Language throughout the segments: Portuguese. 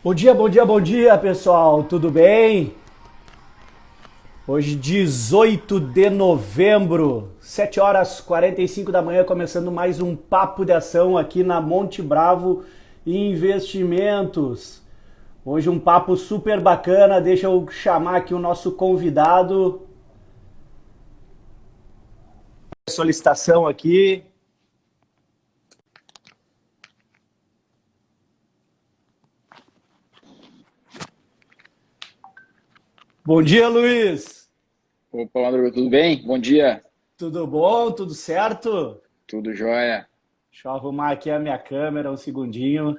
Bom dia, bom dia, bom dia, pessoal. Tudo bem? Hoje, 18 de novembro, 7 horas 45 da manhã, começando mais um Papo de Ação aqui na Monte Bravo Investimentos. Hoje um papo super bacana. Deixa eu chamar aqui o nosso convidado. Solicitação aqui. Bom dia, Luiz. Opa, Madruga, tudo bem? Bom dia, Tudo bom? Tudo certo? tudo jóia. Deixa eu arrumar aqui a minha câmera um segundinho.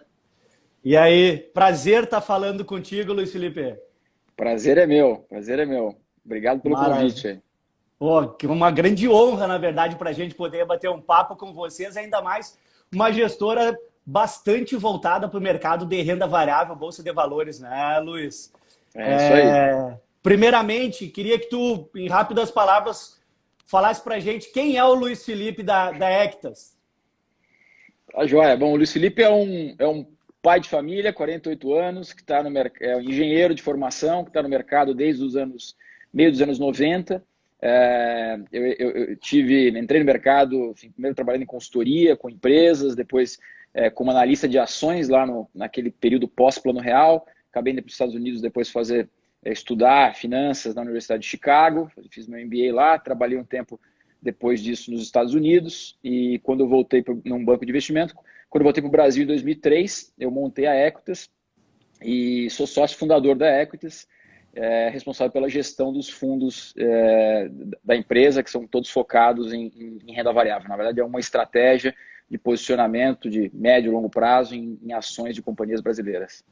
E aí, prazer estar falando contigo, Luiz Felipe. Prazer é meu, prazer é meu. Obrigado pelo Maravilha. convite aí. Pô, que uma grande honra, na verdade, para a gente poder bater um papo com vocês, ainda mais uma gestora bastante voltada para o mercado de renda variável, Bolsa de Valores, né, Luiz? É isso aí. Primeiramente, queria que tu, em rápidas palavras, falasse para a gente quem é o Luiz Felipe da Ectas. Tá jóia. Bom, o Luiz Felipe é um pai de família, 48 anos, que está no mercado, é um engenheiro de formação, que está no mercado desde os anos, meio dos anos 90. Entrei no mercado, enfim, primeiro trabalhando em consultoria, com empresas, depois como analista de ações lá naquele período pós-Plano Real. Acabei indo para os Estados Unidos depois estudar finanças na Universidade de Chicago, fiz meu MBA lá, trabalhei um tempo depois disso nos Estados Unidos, e quando eu voltei num banco de investimento, quando eu voltei para o Brasil em 2003, eu montei a Equitas e sou sócio fundador da Equitas, responsável pela gestão dos fundos da empresa, que são todos focados em renda variável. Na verdade, é uma estratégia de posicionamento de médio e longo prazo em ações de companhias brasileiras.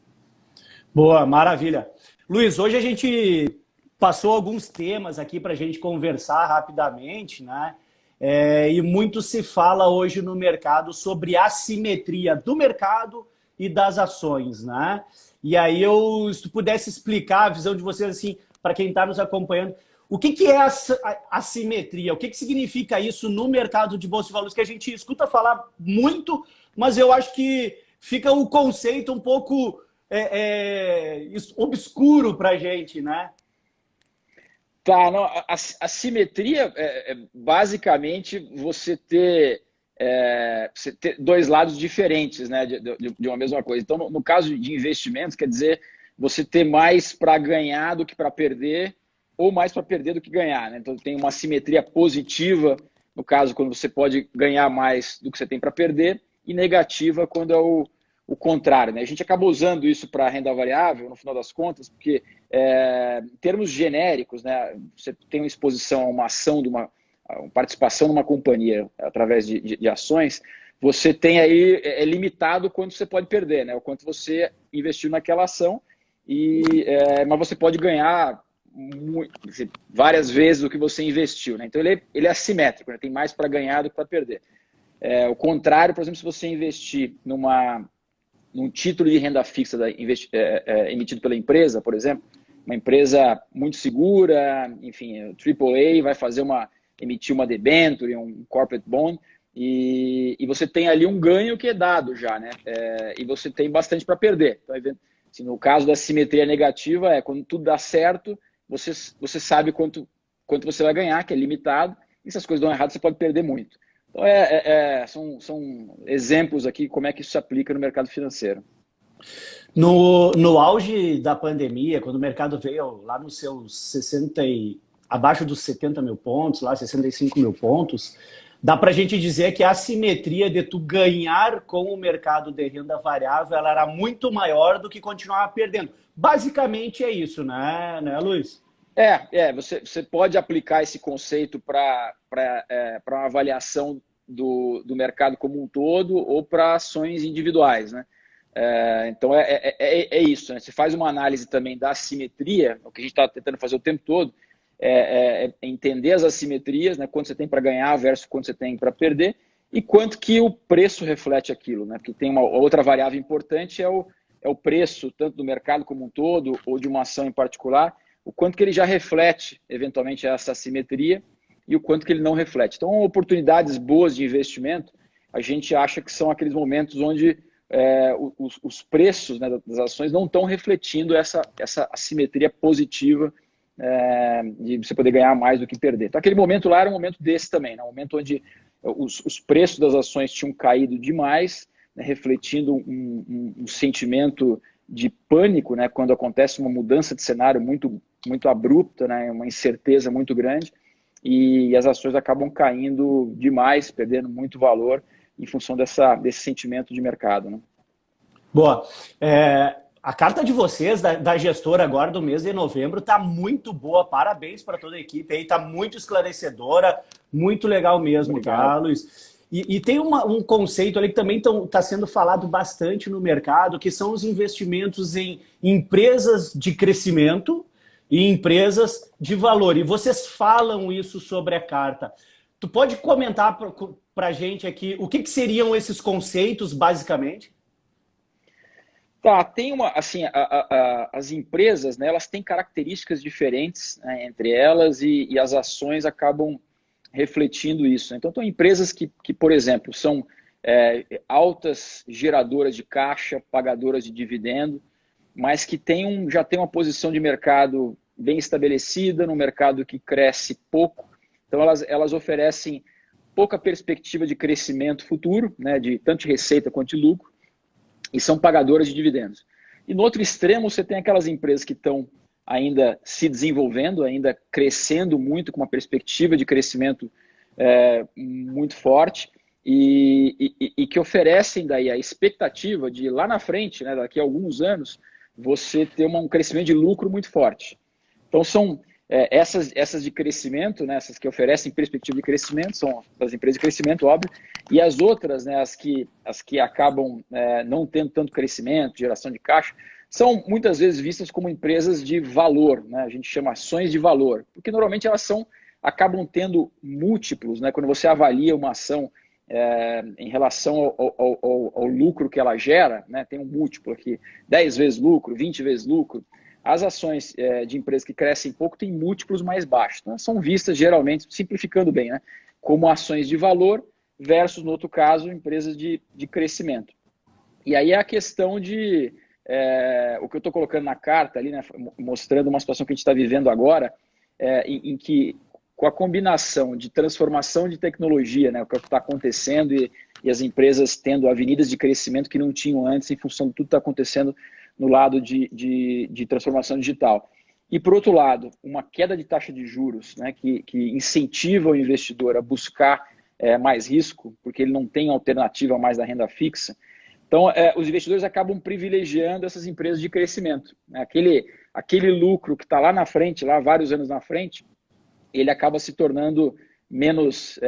Boa, maravilha. Luiz, hoje a gente passou alguns temas aqui para a gente conversar rapidamente, né? E muito se fala hoje no mercado sobre assimetria do mercado e das ações, né? E aí se tu pudesse explicar a visão de vocês assim para quem está nos acompanhando, o que é assimetria? O que significa isso no mercado de bolsa de valores que a gente escuta falar muito, mas eu acho que fica o conceito um pouco obscuro para a gente, né? Tá, não, a simetria basicamente você ter dois lados diferentes, né, de uma mesma coisa. Então, no caso de investimentos, quer dizer você ter mais para ganhar do que para perder, ou mais para perder do que ganhar, né? Então, tem uma simetria positiva, no caso, quando você pode ganhar mais do que você tem para perder, e negativa quando é o contrário, né? A gente acaba usando isso para renda variável, no final das contas, porque em termos genéricos, né, você tem uma exposição a uma ação, uma participação numa companhia através de ações, você tem aí, limitado quanto você pode perder, né, o quanto você investiu naquela ação, mas você pode ganhar várias vezes o que você investiu, né? Então ele é assimétrico, né? Tem mais para ganhar do que para perder. O contrário, por exemplo, se você investir num título de renda fixa emitido pela empresa, por exemplo, uma empresa muito segura, enfim, o AAA vai emitir uma debenture, um corporate bond, e você tem ali um ganho que é dado já, né? E você tem bastante para perder. Então, assim, no caso da simetria negativa, quando tudo dá certo, você sabe quanto você vai ganhar, que é limitado, e se as coisas dão errado, você pode perder muito. Então, são exemplos aqui como é que isso se aplica no mercado financeiro. No auge da pandemia, quando o mercado veio lá nos seus 60 abaixo dos 70 mil pontos, lá 65 mil pontos, dá para a gente dizer que a assimetria de tu ganhar com o mercado de renda variável ela era muito maior do que continuar perdendo. Basicamente é isso, né, Luiz? Você pode aplicar esse conceito para uma avaliação do mercado como um todo ou para ações individuais, né? Então é isso, né? Você faz uma análise também da assimetria, o que a gente está tentando fazer o tempo todo, entender as assimetrias, né? Quanto você tem para ganhar versus quanto você tem para perder e quanto que o preço reflete aquilo, né? Porque tem uma outra variável importante, é o preço, tanto do mercado como um todo ou de uma ação em particular, o quanto que ele já reflete, eventualmente, essa assimetria e o quanto que ele não reflete. Então, oportunidades boas de investimento, a gente acha que são aqueles momentos onde os preços, né, das ações não estão refletindo essa assimetria positiva de você poder ganhar mais do que perder. Então, aquele momento lá era um momento desse também, né? Um momento onde os preços das ações tinham caído demais, né, refletindo um sentimento de pânico, né, quando acontece uma mudança de cenário muito, muito abrupta, né, uma incerteza muito grande, e as ações acabam caindo demais, perdendo muito valor em função desse sentimento de mercado, né? Boa. A carta de vocês, da gestora agora do mês de novembro, está muito boa. Parabéns para toda a equipe aí, está muito esclarecedora, muito legal mesmo, Obrigado. tá, Luiz? E tem um conceito ali que também está sendo falado bastante no mercado, que são os investimentos em empresas de crescimento e empresas de valor. E vocês falam isso sobre a carta. Tu pode comentar para a gente aqui o que seriam esses conceitos, basicamente? Tá, tem assim, as empresas, né, elas têm características diferentes, né, entre elas e as ações acabam refletindo isso. Então, tem empresas que, por exemplo, são altas geradoras de caixa, pagadoras de dividendo, mas que já tem uma posição de mercado bem estabelecida, no mercado que cresce pouco. Então, elas oferecem pouca perspectiva de crescimento futuro, né, de tanto de receita quanto de lucro, e são pagadoras de dividendos. E no outro extremo, você tem aquelas empresas que estão ainda se desenvolvendo, ainda crescendo muito, com uma perspectiva de crescimento muito forte, e que oferecem daí a expectativa de lá na frente, né, daqui a alguns anos, você ter um crescimento de lucro muito forte. Então são essas de crescimento, né, essas que oferecem perspectiva de crescimento, são as empresas de crescimento, óbvio, e as outras, né, as que acabam não tendo tanto crescimento, geração de caixa, são muitas vezes vistas como empresas de valor, né? A gente chama ações de valor, porque normalmente elas acabam tendo múltiplos, né? Quando você avalia uma ação em relação ao lucro que ela gera, né? Tem um múltiplo aqui, 10 vezes lucro, 20 vezes lucro. As ações de empresas que crescem pouco têm múltiplos mais baixos. Então, são vistas geralmente, simplificando bem, né? Como ações de valor versus, no outro caso, empresas de crescimento. E aí é a questão de... o que eu estou colocando na carta ali, né, mostrando uma situação que a gente está vivendo agora, em que com a combinação de transformação de tecnologia, né, o que está acontecendo e as empresas tendo avenidas de crescimento que não tinham antes em função de tudo que está acontecendo no lado de transformação digital. E, por outro lado, uma queda de taxa de juros, né, que incentiva o investidor a buscar mais risco, porque ele não tem alternativa mais da renda fixa. Então, os investidores acabam privilegiando essas empresas de crescimento. Né? Aquele lucro que está lá na frente, lá vários anos na frente, ele acaba se tornando menos,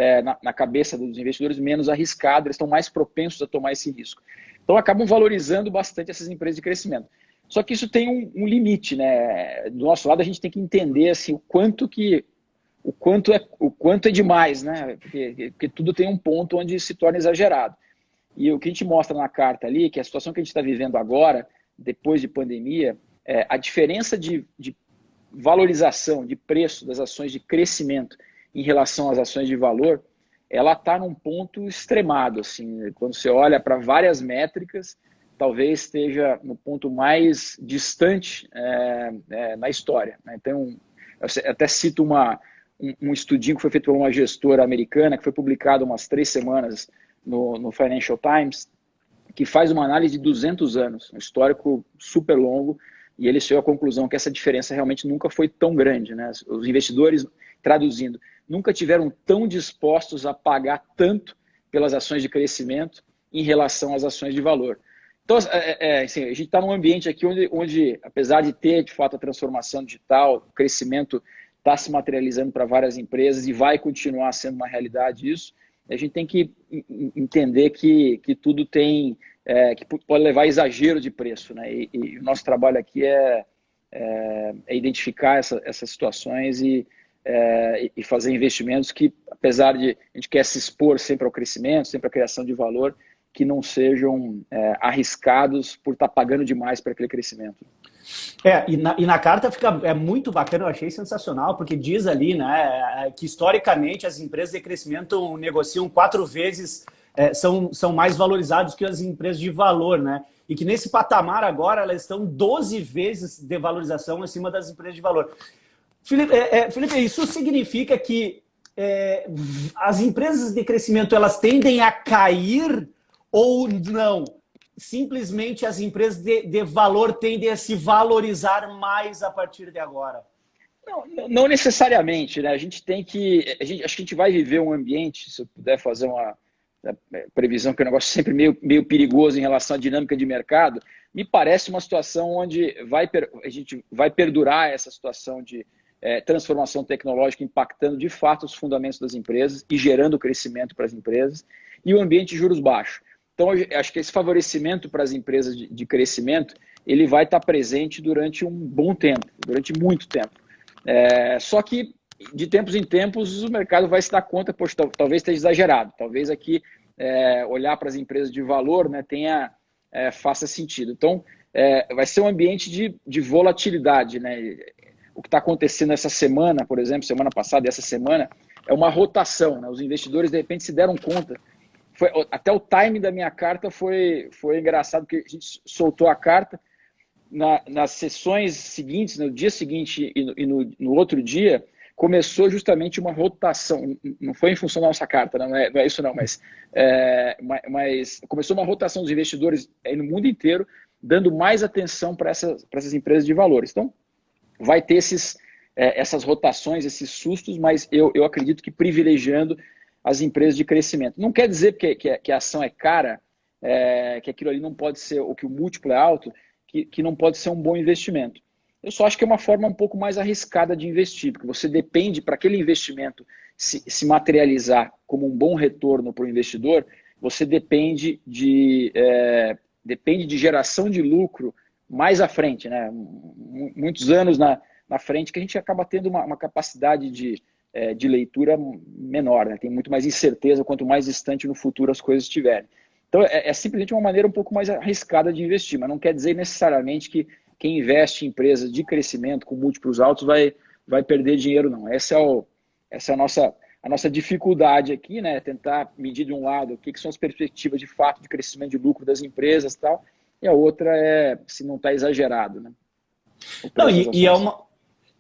na cabeça dos investidores, menos arriscado, eles estão mais propensos a tomar esse risco. Então, acabam valorizando bastante essas empresas de crescimento. Só que isso tem um limite, né? Do nosso lado, a gente tem que entender assim, o quanto é demais, né? Porque tudo tem um ponto onde se torna exagerado. E o que a gente mostra na carta ali, que a situação que a gente está vivendo agora, depois de pandemia, a diferença de valorização, de preço das ações de crescimento em relação às ações de valor, ela está num ponto extremado. Assim, quando você olha para várias métricas, talvez esteja no ponto mais distante na história. Né? Então, eu até cito um estudinho que foi feito por uma gestora americana, que foi publicado umas 3 semanas no Financial Times, que faz uma análise de 200 anos, um histórico super longo, e ele chegou à conclusão que essa diferença realmente nunca foi tão grande. Né? Os investidores, traduzindo, nunca tiveram tão dispostos a pagar tanto pelas ações de crescimento em relação às ações de valor. Então, assim, a gente está num ambiente aqui onde, apesar de ter, de fato, a transformação digital, o crescimento está se materializando para várias empresas e vai continuar sendo uma realidade isso, a gente tem que entender que tudo tem, que pode levar a exagero de preço, né? E o nosso trabalho aqui é identificar essas situações e fazer investimentos que, apesar de a gente quer se expor sempre ao crescimento, sempre à criação de valor, que não sejam arriscados por estar pagando demais para aquele crescimento. E na carta é muito bacana, eu achei sensacional, porque diz ali, né, que historicamente as empresas de crescimento negociam 4 vezes são mais valorizados que as empresas de valor, né? E que nesse patamar agora elas estão 12 vezes de valorização acima das empresas de valor. Felipe, isso significa que as empresas de crescimento elas tendem a cair ou não? Simplesmente as empresas de valor tendem a se valorizar mais a partir de agora? Não necessariamente, né? Acho que a gente vai viver um ambiente, se eu puder fazer uma previsão, que é um negócio sempre meio perigoso em relação à dinâmica de mercado, me parece uma situação onde a gente vai perdurar essa situação de transformação tecnológica impactando de fato os fundamentos das empresas e gerando crescimento para as empresas, e o ambiente de juros baixos. Então, acho que esse favorecimento para as empresas de crescimento, ele vai estar presente durante um bom tempo, durante muito tempo. Só que, de tempos em tempos, o mercado vai se dar conta, poxa, talvez esteja exagerado, talvez aqui olhar para as empresas de valor, né, faça sentido. Então, vai ser um ambiente de volatilidade, né? O que está acontecendo essa semana, por exemplo, semana passada e essa semana, é uma rotação, né? Os investidores, de repente, se deram conta. Até o timing da minha carta foi engraçado, porque a gente soltou a carta nas sessões seguintes, no dia seguinte e no outro dia, começou justamente uma rotação. Não foi em função da nossa carta, não é isso não, mas começou uma rotação dos investidores no mundo inteiro, dando mais atenção para essas empresas de valores. Então, vai ter essas rotações, esses sustos, mas eu acredito que privilegiando as empresas de crescimento. Não quer dizer que a ação é cara, que aquilo ali não pode ser, ou que o múltiplo é alto, que não pode ser um bom investimento. Eu só acho que é uma forma um pouco mais arriscada de investir, porque você depende, para aquele investimento se materializar como um bom retorno para o investidor, você depende de geração de lucro mais à frente, né? Muitos anos na frente, que a gente acaba tendo uma capacidade de leitura menor, né? Tem muito mais incerteza quanto mais distante no futuro as coisas estiverem. Então, é simplesmente uma maneira um pouco mais arriscada de investir, mas não quer dizer necessariamente que quem investe em empresas de crescimento com múltiplos altos vai perder dinheiro, não. Essa é a nossa dificuldade aqui, né? Tentar medir de um lado o que são as perspectivas de fato de crescimento de lucro das empresas e tal, e a outra se não está exagerado, né? Não,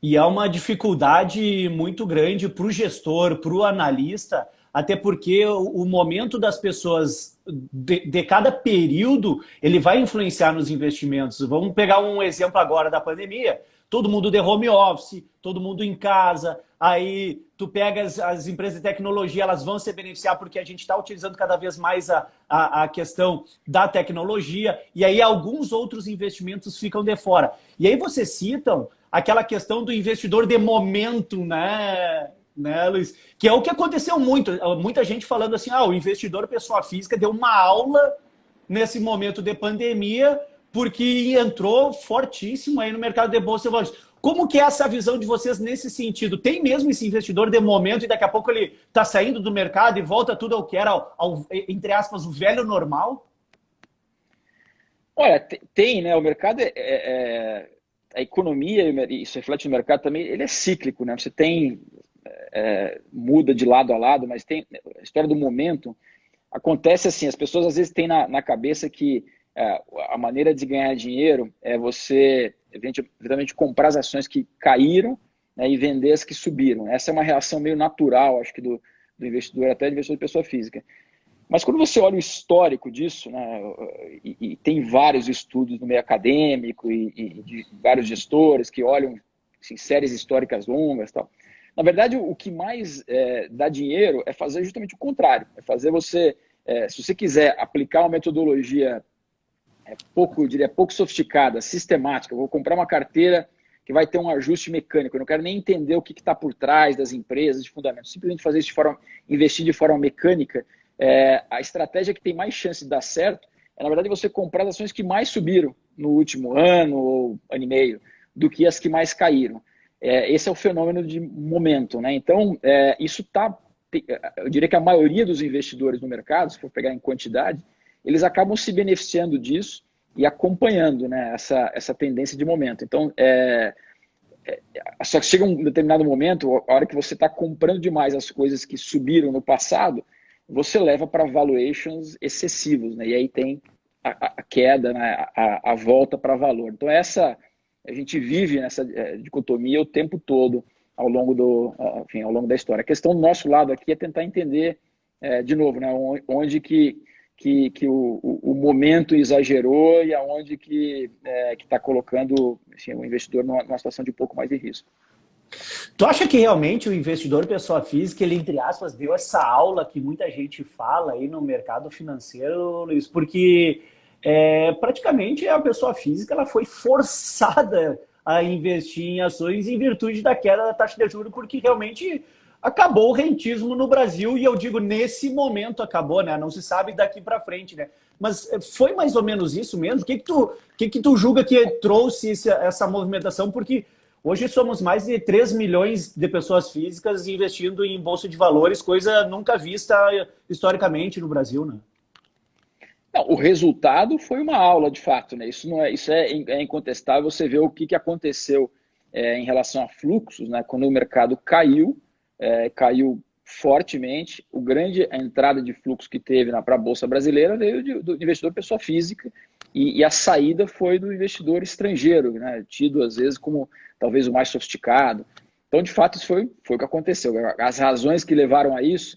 e é uma dificuldade muito grande para o gestor, para o analista, até porque o momento das pessoas de cada período, ele vai influenciar nos investimentos. Vamos pegar um exemplo agora da pandemia. Todo mundo de home office, todo mundo em casa, aí tu pega as empresas de tecnologia, elas vão se beneficiar porque a gente está utilizando cada vez mais a questão da tecnologia, e aí alguns outros investimentos ficam de fora. E aí vocês citam aquela questão do investidor de momento, né, Luiz? Que é o que aconteceu muita gente falando assim, o investidor pessoa física deu uma aula nesse momento de pandemia porque entrou fortíssimo aí no mercado de bolsa de valores. Como que é essa visão de vocês nesse sentido? Tem mesmo esse investidor de momento e daqui a pouco ele está saindo do mercado e volta tudo ao que era, entre aspas, o velho normal? Olha, tem, né? O mercado a economia, isso reflete no mercado também, ele é cíclico, né? Você tem, muda de lado a lado, mas tem a história do momento. Acontece assim, as pessoas às vezes têm na cabeça que a maneira de ganhar dinheiro é você, eventualmente, comprar as ações que caíram, né, e vender as que subiram. Essa é uma reação meio natural, acho que do investidor, até do investidor de pessoa física. Mas quando você olha o histórico disso, né, e tem vários estudos no meio acadêmico e de vários gestores que olham assim, séries históricas longas e tal, na verdade, o que mais dá dinheiro é fazer justamente o contrário. É fazer você, se você quiser aplicar uma metodologia pouco sofisticada, sistemática, eu vou comprar uma carteira que vai ter um ajuste mecânico, eu não quero nem entender o que está por trás das empresas, de fundamentos, simplesmente fazer isso investir de forma mecânica, a estratégia que tem mais chance de dar certo na verdade, você comprar as ações que mais subiram no último ano ou ano e meio, do que as que mais caíram. Esse é o fenômeno de momento, né? Então, isso está... Eu diria que a maioria dos investidores no mercado, se for pegar em quantidade, eles acabam se beneficiando disso e acompanhando, né, essa tendência de momento. Então, só que chega um determinado momento, a hora que você está comprando demais as coisas que subiram no passado, você leva para valuations excessivos, né? E aí tem a queda, né? a volta para valor. Então a gente vive nessa dicotomia o tempo todo enfim, ao longo da história. A questão do nosso lado aqui é tentar entender, de novo, né? Onde que o momento exagerou e aonde que está colocando, assim, o investidor numa situação de um pouco mais de risco. Tu acha que realmente o investidor pessoa física, ele, entre aspas, deu essa aula que muita gente fala aí no mercado financeiro, Luiz? Porque praticamente a pessoa física ela foi forçada a investir em ações em virtude da queda da taxa de juros, porque realmente acabou o rentismo no Brasil, e eu digo, nesse momento acabou, né? Não se sabe daqui para frente, né? Mas foi mais ou menos isso mesmo? O que tu julga que trouxe essa movimentação? Porque hoje somos mais de 3 milhões de pessoas físicas investindo em bolsa de valores, coisa nunca vista historicamente no Brasil, né? Não, o resultado foi uma aula, de fato, né? Isso é incontestável. Você vê o que aconteceu em relação a fluxos, né? Quando o mercado caiu fortemente. A entrada de fluxo que teve para a Bolsa Brasileira veio do investidor pessoa física e a saída foi do investidor estrangeiro, né? Tido às vezes como talvez o mais sofisticado. Então, de fato, isso foi o que aconteceu. As razões que levaram a isso,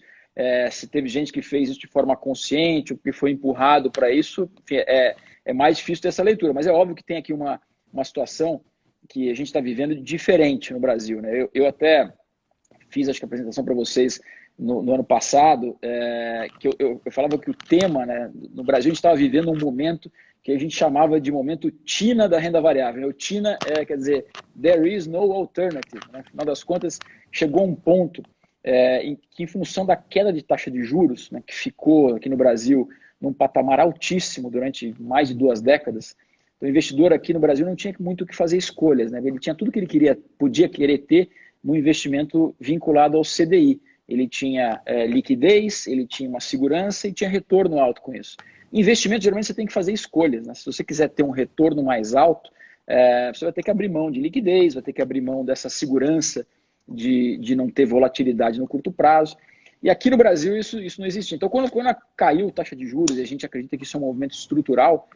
se teve gente que fez isso de forma consciente, ou que foi empurrado para isso, enfim, é mais difícil ter essa leitura. Mas é óbvio que tem aqui uma situação que a gente está vivendo diferente no Brasil, né? Eu até fiz, acho que a apresentação para vocês no ano passado, que eu falava que o tema, né, no Brasil a gente estava vivendo um momento que a gente chamava de momento TINA da renda variável. O TINA quer dizer, there is no alternative. Né? No final das contas, chegou a um ponto em que, em função da queda de taxa de juros, né, que ficou aqui no Brasil num patamar altíssimo durante mais de 2 décadas, o investidor aqui no Brasil não tinha muito o que fazer escolhas. Né? Ele tinha tudo que ele podia querer ter no investimento vinculado ao CDI. Ele tinha liquidez, ele tinha uma segurança e tinha retorno alto com isso. Investimento, geralmente, você tem que fazer escolhas. Né? Se você quiser ter um retorno mais alto, você vai ter que abrir mão de liquidez, vai ter que abrir mão dessa segurança de não ter volatilidade no curto prazo. E aqui no Brasil isso não existe. Então, quando caiu a taxa de juros, e a gente acredita que isso é um movimento estrutural,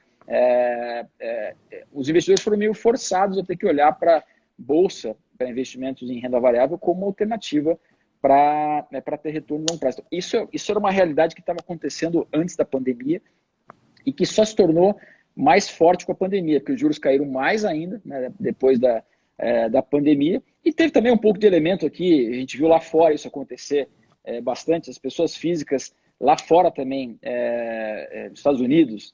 os investidores foram meio forçados a ter que olhar para bolsa, para investimentos em renda variável, como alternativa para ter retorno no longo prazo. Então, isso era uma realidade que estava acontecendo antes da pandemia e que só se tornou mais forte com a pandemia, porque os juros caíram mais ainda, né, depois da pandemia. E teve também um pouco de elemento aqui, a gente viu lá fora isso acontecer bastante, as pessoas físicas lá fora também, nos Estados Unidos,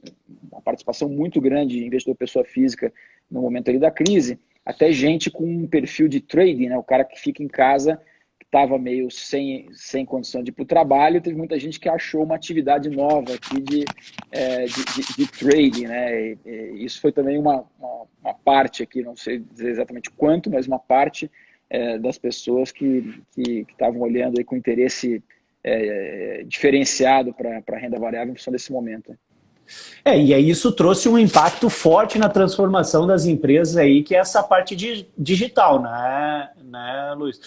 uma participação muito grande de investidor pessoa física no momento ali da crise, até gente com um perfil de trading, né, o cara que fica em casa, que estava meio sem condição de ir para o trabalho, teve muita gente que achou uma atividade nova aqui de trading, né? Isso foi também uma parte aqui, não sei dizer exatamente quanto, mas uma parte das pessoas que estavam olhando aí com interesse diferenciado para a renda variável em função desse momento. E aí isso trouxe um impacto forte na transformação das empresas aí, que é essa parte digital, né, Luiz?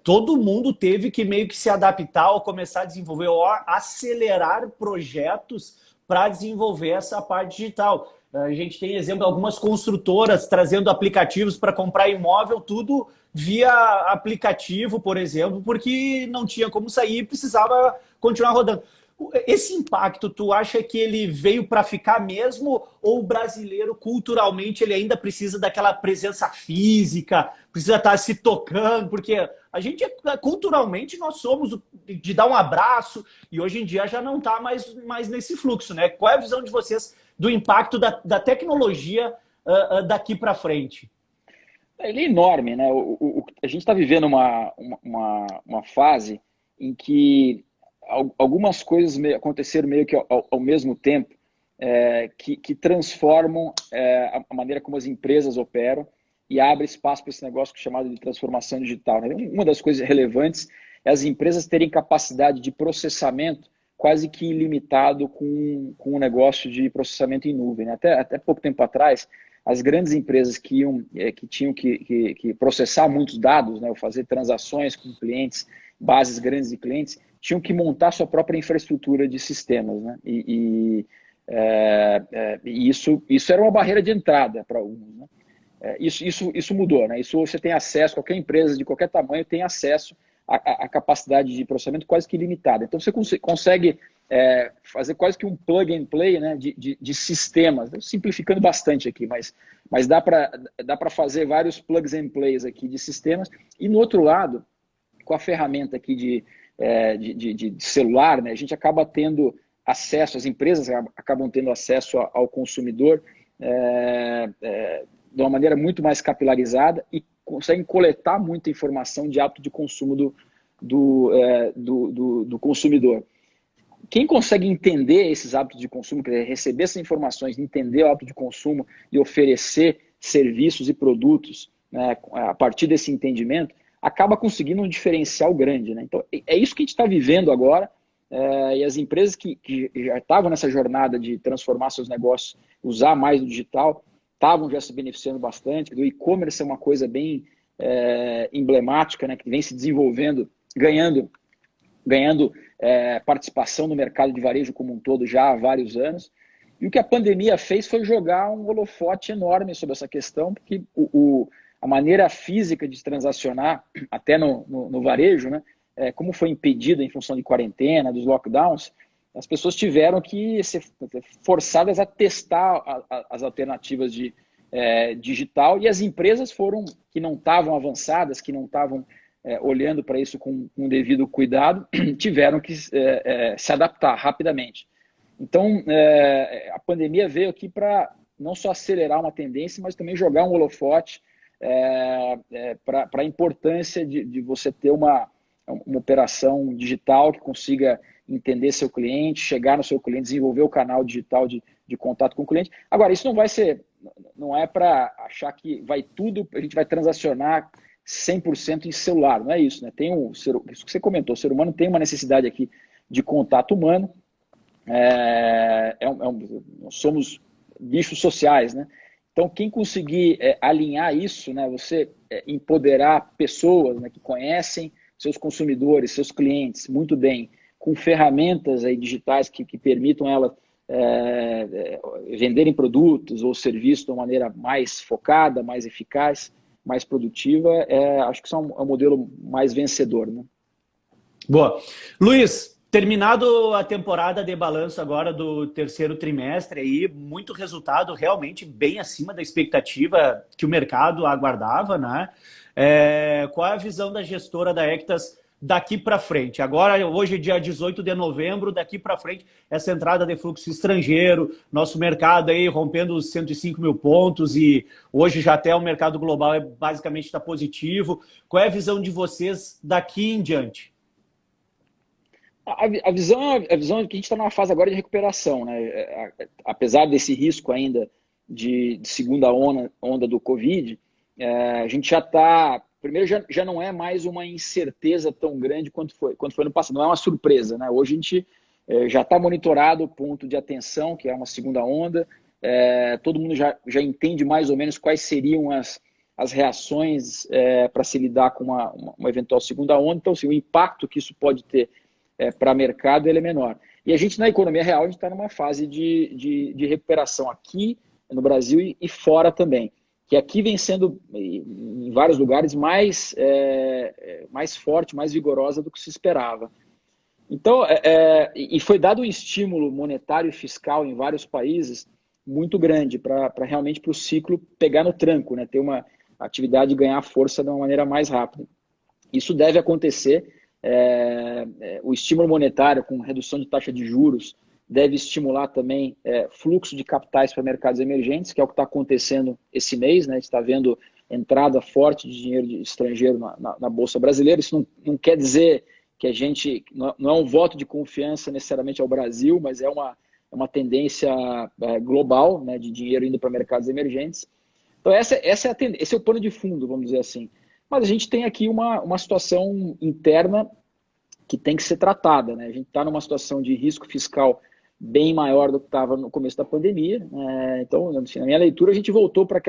Todo mundo teve que meio que se adaptar ou começar a desenvolver ou acelerar projetos para desenvolver essa parte digital. A gente tem exemplo de algumas construtoras trazendo aplicativos para comprar imóvel, tudo via aplicativo, por exemplo, porque não tinha como sair e precisava continuar rodando. Esse impacto, tu acha que ele veio para ficar mesmo, ou o brasileiro culturalmente ele ainda precisa daquela presença física, precisa estar se tocando, porque a gente culturalmente nós somos de dar um abraço e hoje em dia já não está mais nesse fluxo, né? Qual é a visão de vocês do impacto da tecnologia daqui para frente? Ele é enorme, né? A gente está vivendo uma fase em que algumas coisas aconteceram meio que ao mesmo tempo, que transformam a maneira como as empresas operam e abre espaço para esse negócio chamado de transformação digital. Né? Uma das coisas relevantes é as empresas terem capacidade de processamento quase que ilimitado com um negócio de processamento em nuvem. Né? Até pouco tempo atrás, as grandes empresas que tinham que processar muitos dados, né, ou fazer transações com clientes, bases grandes de clientes, tinham que montar sua própria infraestrutura de sistemas, né? E isso era uma barreira de entrada para alguns, né? Isso mudou, né? Isso você tem acesso, qualquer empresa de qualquer tamanho tem acesso à capacidade de processamento quase que ilimitada. Então você consegue fazer quase que um plug and play, né, de sistemas, simplificando bastante aqui, mas dá para fazer vários plugs and plays aqui de sistemas. E no outro lado, com a ferramenta aqui de celular, né, a gente acaba tendo acesso, as empresas acabam tendo acesso ao consumidor de uma maneira muito mais capilarizada e conseguem coletar muita informação de hábito de consumo do consumidor. Quem consegue entender esses hábitos de consumo, receber essas informações, entender o hábito de consumo e oferecer serviços e produtos, né, a partir desse entendimento, acaba conseguindo um diferencial grande, né? Então, é isso que a gente está vivendo agora, e as empresas que já estavam nessa jornada de transformar seus negócios, usar mais o digital, estavam já se beneficiando bastante. O e-commerce é uma coisa bem emblemática, né, que vem se desenvolvendo, ganhando participação no mercado de varejo como um todo já há vários anos. E o que a pandemia fez foi jogar um holofote enorme sobre essa questão, porque a maneira física de transacionar, até no varejo, né, como foi impedida em função de quarentena, dos lockdowns, as pessoas tiveram que ser forçadas a testar as alternativas de digital, e as empresas que não estavam avançadas, que não estavam olhando para isso com um devido cuidado, tiveram que se adaptar rapidamente. Então, a pandemia veio aqui para não só acelerar uma tendência, mas também jogar um holofote para a importância de você ter uma operação digital que consiga entender seu cliente, chegar no seu cliente, desenvolver o canal digital de contato com o cliente. Agora, isso não é para achar que a gente vai transacionar 100% em celular, não é isso, né? Isso que você comentou, o ser humano tem uma necessidade aqui de contato humano, nós somos bichos sociais, né? Então, quem conseguir alinhar isso, né, você empoderar pessoas, né, que conhecem seus consumidores, seus clientes muito bem, com ferramentas aí digitais que permitam elas venderem produtos ou serviços de uma maneira mais focada, mais eficaz, mais produtiva, acho que isso é um modelo mais vencedor, né? Boa. Luiz, terminado a temporada de balanço agora do terceiro trimestre, aí, muito resultado realmente bem acima da expectativa que o mercado aguardava, né? Qual é a visão da gestora da Équitas daqui para frente? Agora, hoje é dia 18 de novembro, daqui para frente, essa entrada de fluxo estrangeiro, nosso mercado aí rompendo os 105 mil pontos e hoje já até o mercado global basicamente está positivo. Qual é a visão de vocês daqui em diante? A visão é que a gente está numa fase agora de recuperação, né? Apesar desse risco ainda de segunda onda do Covid, a gente já está... Primeiro, já não é mais uma incerteza tão grande quanto foi no passado, não é uma surpresa, né? Hoje a gente já está monitorado o ponto de atenção, que é uma segunda onda, todo mundo já entende mais ou menos quais seriam as reações para se lidar com uma eventual segunda onda. Então, assim, o impacto que isso pode ter para o mercado ele é menor. E a gente, na economia real, a gente está numa fase de recuperação aqui no Brasil e fora também, que aqui vem sendo, em vários lugares, mais forte, mais vigorosa do que se esperava. Então, e foi dado um estímulo monetário e fiscal em vários países muito grande para realmente para o ciclo pegar no tranco, né? Ter uma atividade ganhar força de uma maneira mais rápida. Isso deve acontecer. O estímulo monetário com redução de taxa de juros deve estimular também fluxo de capitais para mercados emergentes, que é o que está acontecendo esse mês, né? A gente está vendo entrada forte de dinheiro estrangeiro na Bolsa Brasileira. Isso não quer dizer que a gente... Não é um voto de confiança necessariamente ao Brasil, mas é uma tendência global, né, de dinheiro indo para mercados emergentes. Então esse é o pano de fundo, vamos dizer assim. Mas a gente tem aqui uma situação interna que tem que ser tratada, né? A gente está numa situação de risco fiscal bem maior do que estava no começo da pandemia. Então, assim, na minha leitura, a gente voltou para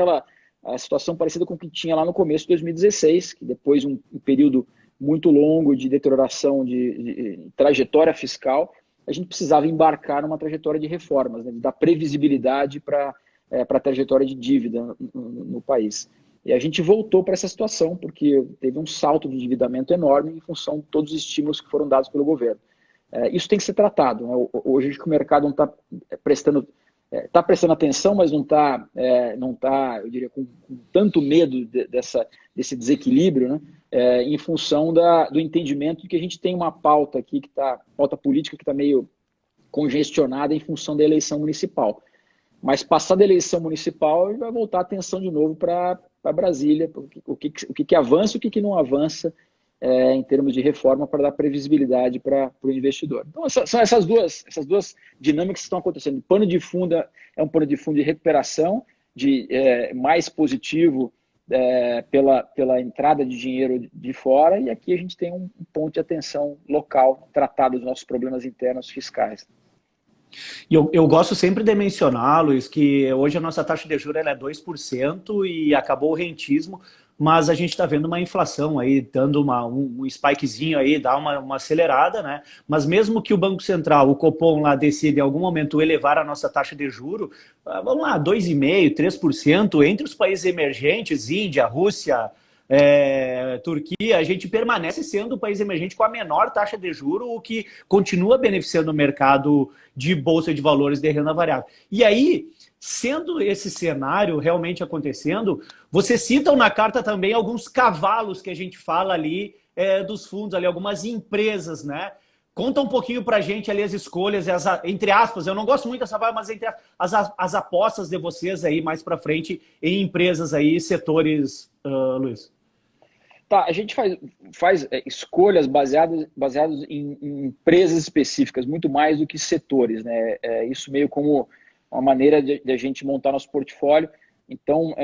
a situação parecida com o que tinha lá no começo de 2016, que depois de um período muito longo de deterioração de trajetória fiscal, a gente precisava embarcar numa trajetória de reformas, né, de dar previsibilidade para a trajetória de dívida no país. E a gente voltou para essa situação, porque teve um salto de endividamento enorme em função de todos os estímulos que foram dados pelo governo. Isso tem que ser tratado, né? Hoje o mercado não está prestando... Está prestando atenção, mas não está, eu diria, com tanto medo desse desequilíbrio, né? Em função do entendimento de que a gente tem uma pauta aqui, pauta política que está meio congestionada em função da eleição municipal. Mas passada a eleição municipal, vai voltar a atenção de novo para Brasília, o que avança e o que não avança em termos de reforma para dar previsibilidade para o investidor. Então, são essas duas dinâmicas que estão acontecendo. O pano de fundo é um pano de fundo de recuperação, mais positivo pela entrada de dinheiro de fora, e aqui a gente tem um ponto de atenção local, tratado dos nossos problemas internos fiscais. E eu gosto sempre de mencionar, Luiz, que hoje a nossa taxa de juros é 2% e acabou o rentismo, mas a gente está vendo uma inflação aí, dando um spikezinho aí, dá uma acelerada, né? Mas mesmo que o Banco Central, o Copom lá decida em algum momento elevar a nossa taxa de juros, vamos lá, 2,5%, 3%, entre os países emergentes, Índia, Rússia, Turquia, a gente permanece sendo o país emergente com a menor taxa de juros, o que continua beneficiando o mercado de bolsa de valores de renda variável. E aí, sendo esse cenário realmente acontecendo, vocês citam na carta também alguns cavalos que a gente fala ali dos fundos, ali, algumas empresas, né? Conta um pouquinho pra gente ali as escolhas, entre aspas, eu não gosto muito dessa palavra, mas entre as apostas de vocês aí mais para frente em empresas aí, setores, Luiz. Tá, a gente faz escolhas baseadas em empresas específicas, muito mais do que setores, né? Isso meio como uma maneira de a gente montar nosso portfólio. Então,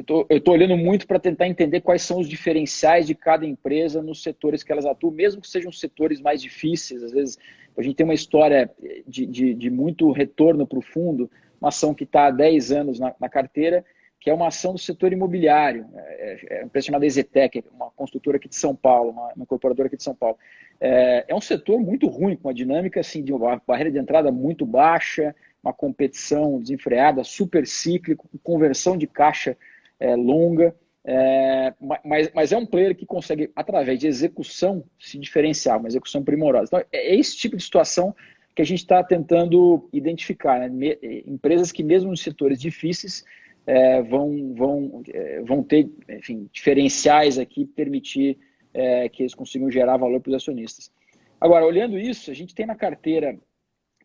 eu estou olhando muito para tentar entender quais são os diferenciais de cada empresa nos setores que elas atuam, mesmo que sejam setores mais difíceis. Às vezes, a gente tem uma história de muito retorno para o fundo, uma ação que está há 10 anos na carteira, que é uma ação do setor imobiliário. É uma empresa chamada Ezetec, uma construtora aqui de São Paulo, uma incorporadora aqui de São Paulo. É um setor muito ruim, com uma dinâmica assim, de uma barreira de entrada muito baixa, uma competição desenfreada, super cíclico, com conversão de caixa longa, mas é um player que consegue, através de execução, se diferenciar, uma execução primorosa. Então, é esse tipo de situação que a gente está tentando identificar, né? Empresas que, mesmo nos setores difíceis, vão ter, enfim, diferenciais aqui, permitir que eles consigam gerar valor para os acionistas. Agora, olhando isso, a gente tem na carteira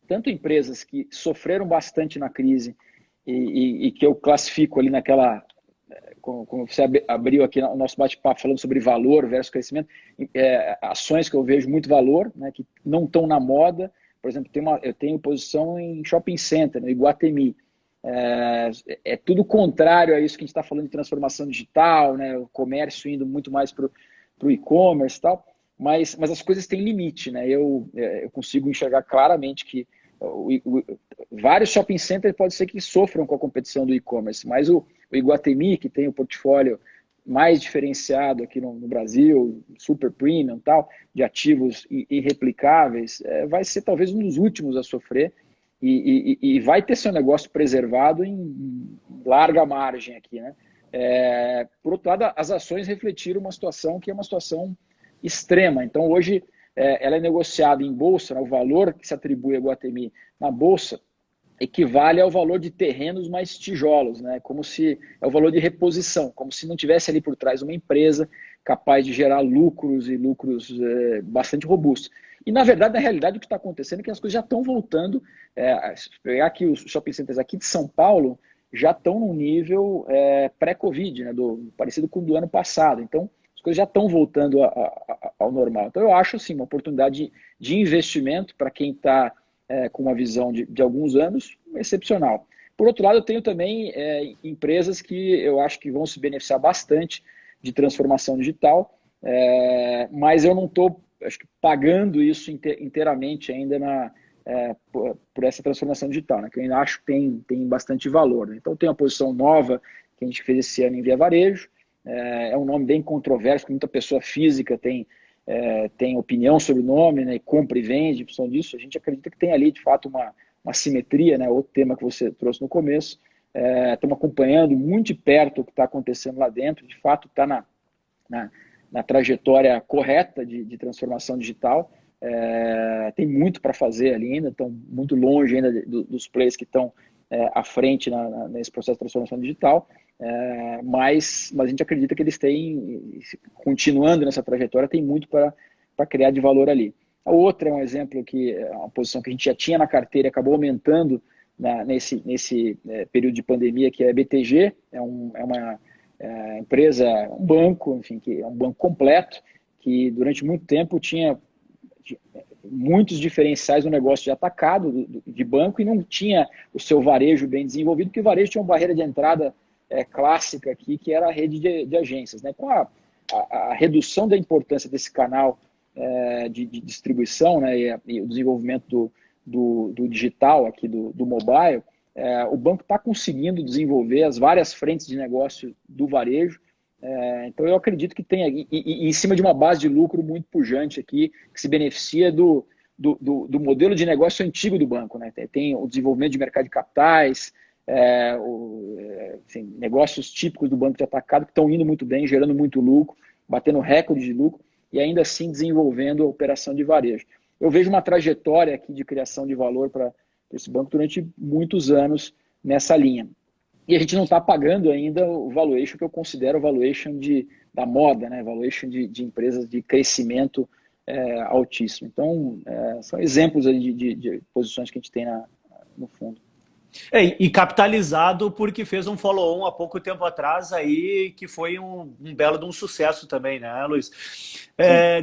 tanto empresas que sofreram bastante na crise e que eu classifico ali naquela, como você abriu aqui o nosso bate-papo falando sobre valor versus crescimento, ações que eu vejo muito valor, né, que não estão na moda. Por exemplo, eu tenho posição em shopping center, no Iguatemi. É tudo contrário a isso que a gente está falando de transformação digital, né, o comércio indo muito mais para o e-commerce e tal, mas as coisas têm limite, né? Eu consigo enxergar claramente que vários shopping centers pode ser que sofram com a competição do e-commerce, mas o Iguatemi, que tem o portfólio mais diferenciado aqui no Brasil, super premium tal, de ativos irreplicáveis, vai ser talvez um dos últimos a sofrer e vai ter seu negócio preservado em larga margem aqui, né? Por outro lado, as ações refletiram uma situação que é uma situação extrema. Então, hoje, ela é negociada em bolsa, né? O valor que se atribui a Iguatemi na bolsa equivale ao valor de terrenos mais tijolos, né? Como se é o valor de reposição, como se não tivesse ali por trás uma empresa capaz de gerar lucros e lucros bastante robustos. E, na verdade, na realidade, o que está acontecendo é que as coisas já estão voltando. Se pegar aqui os shopping centers aqui de São Paulo, já estão num nível pré-Covid, né? Parecido com o do ano passado. Então, as coisas já estão voltando ao normal. Então, eu acho, sim, uma oportunidade de investimento para quem está com uma visão de alguns anos excepcional. Por outro lado, eu tenho também empresas que eu acho que vão se beneficiar bastante de transformação digital, mas eu não estou acho que pagando isso inteiramente ainda por essa transformação digital, né? Que eu ainda acho que tem bastante valor, né? Então tem uma posição nova que a gente fez esse ano em Via Varejo, é um nome bem controverso, que muita pessoa física tem opinião sobre o nome, né? E compra e vende em função disso. A gente acredita que tem ali, de fato, uma simetria, né? Outro tema que você trouxe no começo. Estamos acompanhando muito de perto o que está acontecendo lá dentro, de fato está na trajetória correta de transformação digital. Tem muito para fazer ali ainda, estão muito longe ainda dos players que estão à frente nesse processo de transformação digital, mas a gente acredita que eles têm, continuando nessa trajetória, tem muito para criar de valor ali. A outra é um exemplo que é uma posição que a gente já tinha na carteira e acabou aumentando nesse período de pandemia, que é a BTG, é uma empresa, um banco, enfim, que é um banco completo, que durante muito tempo tinha muitos diferenciais no negócio de atacado de banco e não tinha o seu varejo bem desenvolvido, porque o varejo tinha uma barreira de entrada clássica aqui, que era a rede de agências, né? Com a redução da importância desse canal de distribuição, né, e o desenvolvimento do digital aqui, do mobile, o banco está conseguindo desenvolver as várias frentes de negócio do varejo. Então eu acredito que tem, e em cima de uma base de lucro muito pujante aqui, que se beneficia do modelo de negócio antigo do banco, né? Tem o desenvolvimento de mercado de capitais, assim, negócios típicos do banco de atacado que estão indo muito bem, gerando muito lucro, batendo recorde de lucro e ainda assim desenvolvendo a operação de varejo. Eu vejo uma trajetória aqui de criação de valor para esse banco durante muitos anos nessa linha. E a gente não está pagando ainda o valuation que eu considero o valuation da moda, né? Valuation de empresas de crescimento altíssimo. Então, são exemplos aí de posições que a gente tem no fundo. E capitalizado porque fez um follow-on há pouco tempo atrás aí, que foi um belo de um sucesso também, né, Luiz?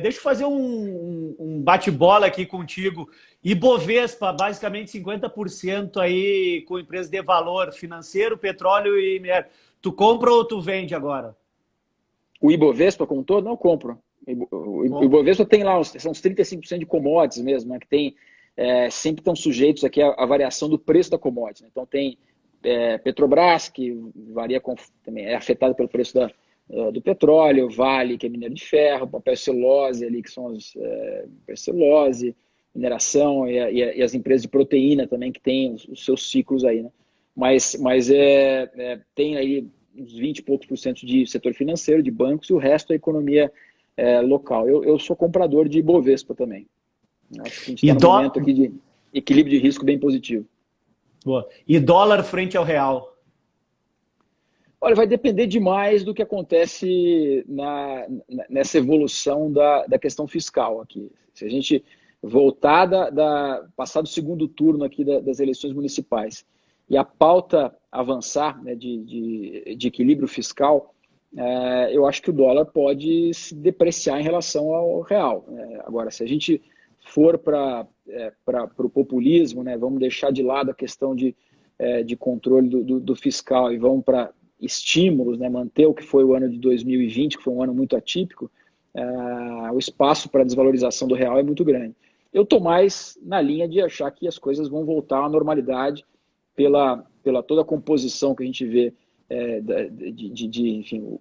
Deixa eu fazer um bate-bola aqui contigo. Ibovespa, basicamente 50% aí com empresas de valor financeiro, petróleo e minério. Tu compra ou tu vende agora? O Ibovespa como um todo, não compro. O Ibovespa tem lá, são uns 35% de commodities mesmo, né, que tem... sempre estão sujeitos aqui à variação do preço da commodity. Então tem Petrobras, que varia também é afetado pelo preço do petróleo, Vale, que é minério de ferro, papel celulose, ali, que são as celulose, mineração, e as empresas de proteína também, que têm os seus ciclos aí, né? Mas tem aí uns 20 e poucos % de setor financeiro, de bancos, e o resto é economia local. Eu sou comprador de Ibovespa também. Acho que a gente está num momento aqui de equilíbrio de risco bem positivo. Boa. E dólar frente ao real? Olha, vai depender demais do que acontece nessa evolução da questão fiscal aqui. Se a gente voltar passar do segundo turno aqui das eleições municipais e a pauta avançar, né, de equilíbrio fiscal, eu acho que o dólar pode se depreciar em relação ao real. Agora, se a gente for para o populismo, né, vamos deixar de lado a questão de controle do fiscal e vamos para estímulos, né, manter o que foi o ano de 2020, que foi um ano muito atípico, o espaço para desvalorização do real é muito grande. Eu estou mais na linha de achar que as coisas vão voltar à normalidade pela toda a composição que a gente vê, enfim,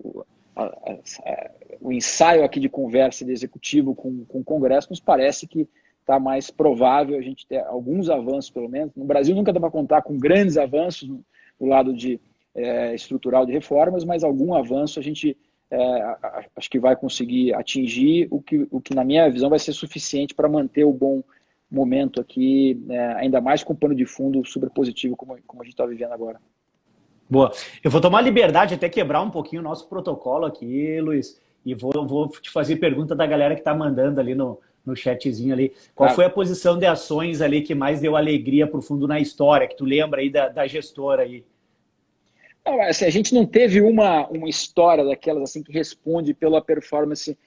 o ensaio aqui de conversa de executivo com o Congresso nos parece que está mais provável a gente ter alguns avanços, pelo menos. No Brasil nunca dá para contar com grandes avanços no lado estrutural de reformas, mas algum avanço a gente acho que vai conseguir atingir o que na minha visão vai ser suficiente para manter o bom momento aqui, ainda mais com o pano de fundo super positivo como a gente está vivendo agora. Boa. Eu vou tomar liberdade até quebrar um pouquinho o nosso protocolo aqui, Luiz, e vou te fazer pergunta da galera que está mandando ali no chatzinho ali. Qual foi a posição de ações ali que mais deu alegria para o fundo na história, que tu lembra aí da gestora aí? Não, assim, a gente não teve uma história daquelas assim que responde pela performance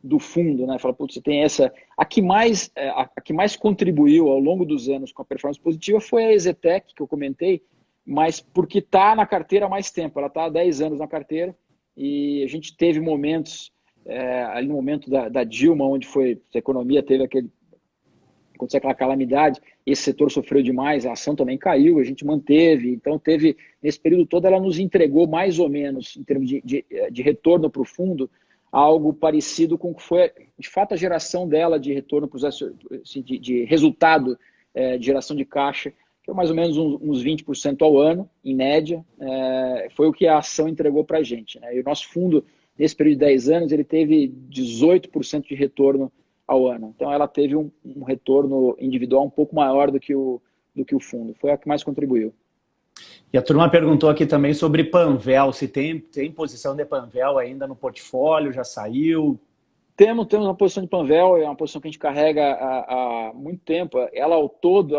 do fundo, né? Fala, putz, você tem essa... A que mais contribuiu ao longo dos anos com a performance positiva foi a EZTEC, que eu comentei, mas porque está na carteira há mais tempo. Ela está há 10 anos na carteira e a gente teve momentos ali no momento da Dilma, onde a economia teve aconteceu aquela calamidade, esse setor sofreu demais, a ação também caiu, a gente manteve, então nesse período todo ela nos entregou mais ou menos, em termos de retorno para o fundo, algo parecido com o que foi, de fato, a geração dela de retorno, assim, de resultado de geração de caixa, que é mais ou menos uns 20% ao ano, em média, foi o que a ação entregou para a gente, né? E o nosso fundo, nesse período de 10 anos, ele teve 18% de retorno ao ano. Então, ela teve um retorno individual um pouco maior do que o fundo. Foi a que mais contribuiu. E a turma perguntou aqui também sobre Panvel, se tem posição de Panvel ainda no portfólio, já saiu? Temos uma posição de Panvel, é uma posição que a gente carrega há muito tempo. Ela, ao todo,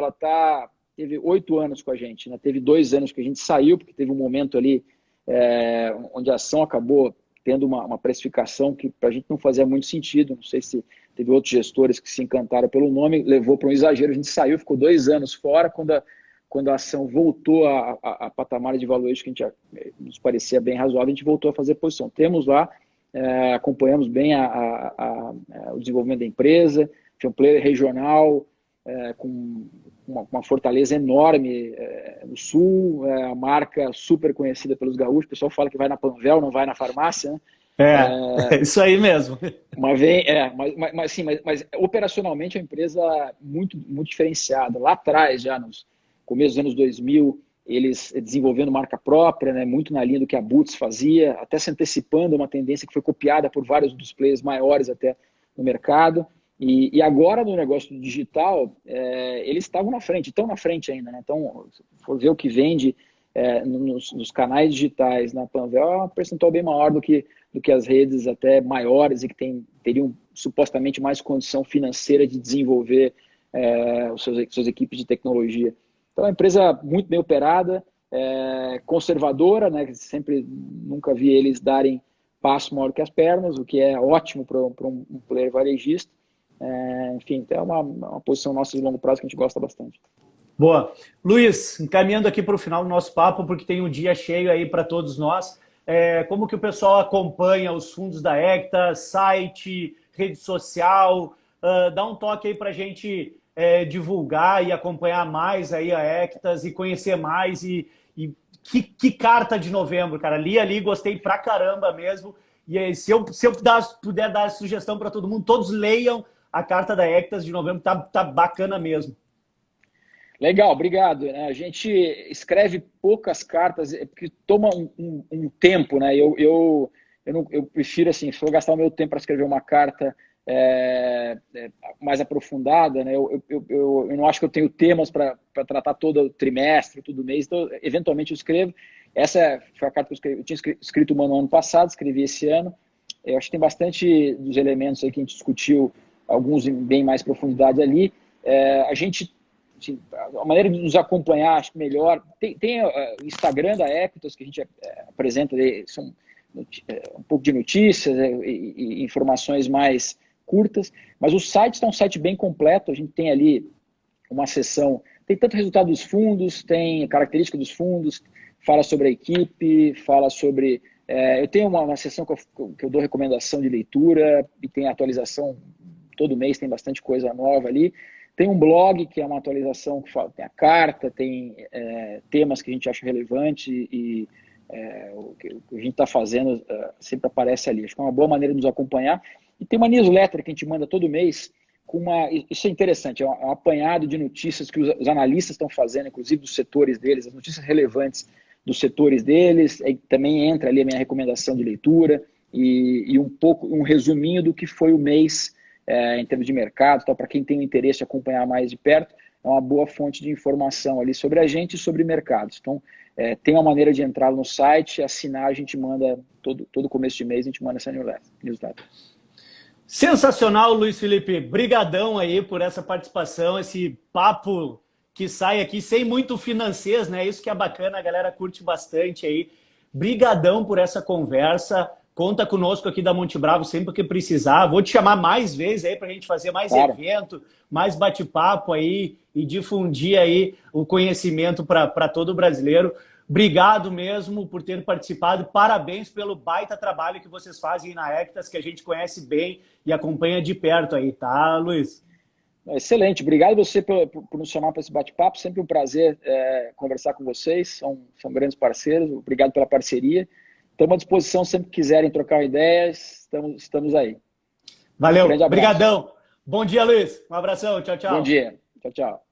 teve 8 anos com a gente, né? Teve 2 anos que a gente saiu, porque teve um momento ali onde a ação acabou tendo uma precificação que para a gente não fazia muito sentido. Não sei se teve outros gestores que se encantaram pelo nome, levou para um exagero, a gente saiu, ficou 2 anos fora, quando a ação voltou a patamar de valuation que nos parecia bem razoável, a gente voltou a fazer posição. Temos lá, acompanhamos bem o desenvolvimento da empresa, tinha um player regional com uma fortaleza enorme no sul, a marca super conhecida pelos gaúchos, o pessoal fala que vai na Panvel, não vai na farmácia, né? Isso aí mesmo. Mas operacionalmente é uma empresa muito, muito diferenciada. Lá atrás, já nos começo dos anos 2000, eles desenvolvendo marca própria, né, muito na linha do que a Boots fazia, até se antecipando uma tendência que foi copiada por vários dos players maiores até no mercado. E agora, no negócio do digital, eles estavam na frente, estão na frente ainda, né? Então, se for ver o que vende nos canais digitais na Panvel, é um percentual bem maior do que as redes até maiores e que teriam supostamente mais condição financeira de desenvolver suas equipes de tecnologia. Então, é uma empresa muito bem operada, conservadora, né? Sempre nunca vi eles darem passo maior que as pernas, o que é ótimo para um player varejista. Enfim, é uma posição nossa de longo prazo que a gente gosta bastante. Boa. Luiz, encaminhando aqui para o final do nosso papo, porque tem um dia cheio aí para todos nós, como que o pessoal acompanha os fundos da Ecta, site, rede social, dá um toque aí para a gente divulgar e acompanhar mais aí a Ectas e conhecer mais e que carta de novembro, cara, li ali, gostei pra caramba mesmo, e aí, se eu puder dar sugestão para todo mundo, todos leiam a carta da Ectas de novembro, tá bacana mesmo. Legal, obrigado. A gente escreve poucas cartas, porque toma um tempo, né? Eu prefiro, assim, se for gastar o meu tempo para escrever uma carta mais aprofundada, né? Eu não acho que eu tenho temas para tratar todo o trimestre, todo mês, então, eventualmente eu escrevo. Essa foi a carta que eu escrevi. Eu tinha escrito uma no ano passado, escrevi esse ano. Eu acho que tem bastante dos elementos aí que a gente discutiu, alguns em bem mais profundidade ali. A gente, assim, a maneira de nos acompanhar, acho que melhor. Tem o Instagram da Equitas, que a gente apresenta, são um pouco de notícias e informações mais curtas, mas o site está um site bem completo. A gente tem ali uma seção, tem tanto resultado dos fundos, tem característica dos fundos, fala sobre a equipe, fala sobre... eu tenho uma seção que eu dou recomendação de leitura e tem atualização todo mês, tem bastante coisa nova ali. Tem um blog que é uma atualização que fala, tem a carta, tem temas que a gente acha relevante e o que a gente está fazendo sempre aparece ali. Acho que é uma boa maneira de nos acompanhar. E tem uma newsletter que a gente manda todo mês, isso é interessante, é um apanhado de notícias que os analistas estão fazendo, inclusive dos setores deles, as notícias relevantes dos setores deles, aí também entra ali a minha recomendação de leitura e um resuminho do que foi o mês em termos de mercado, para quem tem o interesse de acompanhar mais de perto, é uma boa fonte de informação ali sobre a gente e sobre mercados. Então, tem uma maneira de entrar no site, assinar, a gente manda, todo começo de mês a gente manda essa newsletter. Sensacional, Luiz Felipe. Brigadão aí por essa participação, esse papo que sai aqui sem muito financês, né? Isso que é bacana, a galera curte bastante aí. Brigadão por essa conversa. Conta conosco aqui da Monte Bravo sempre que precisar. Vou te chamar mais vezes aí para a gente fazer mais evento, mais bate-papo aí e difundir aí o conhecimento para todo brasileiro. Obrigado mesmo por ter participado. Parabéns pelo baita trabalho que vocês fazem na Hectas, que a gente conhece bem e acompanha de perto aí, tá, Luiz? Excelente. Obrigado você por nos chamar para esse bate-papo. Sempre um prazer conversar com vocês. São grandes parceiros. Obrigado pela parceria. Estamos à disposição sempre que quiserem trocar ideias. Estamos aí. Valeu. Obrigadão. Bom dia, Luiz. Um abração. Tchau, tchau. Bom dia. Tchau, tchau.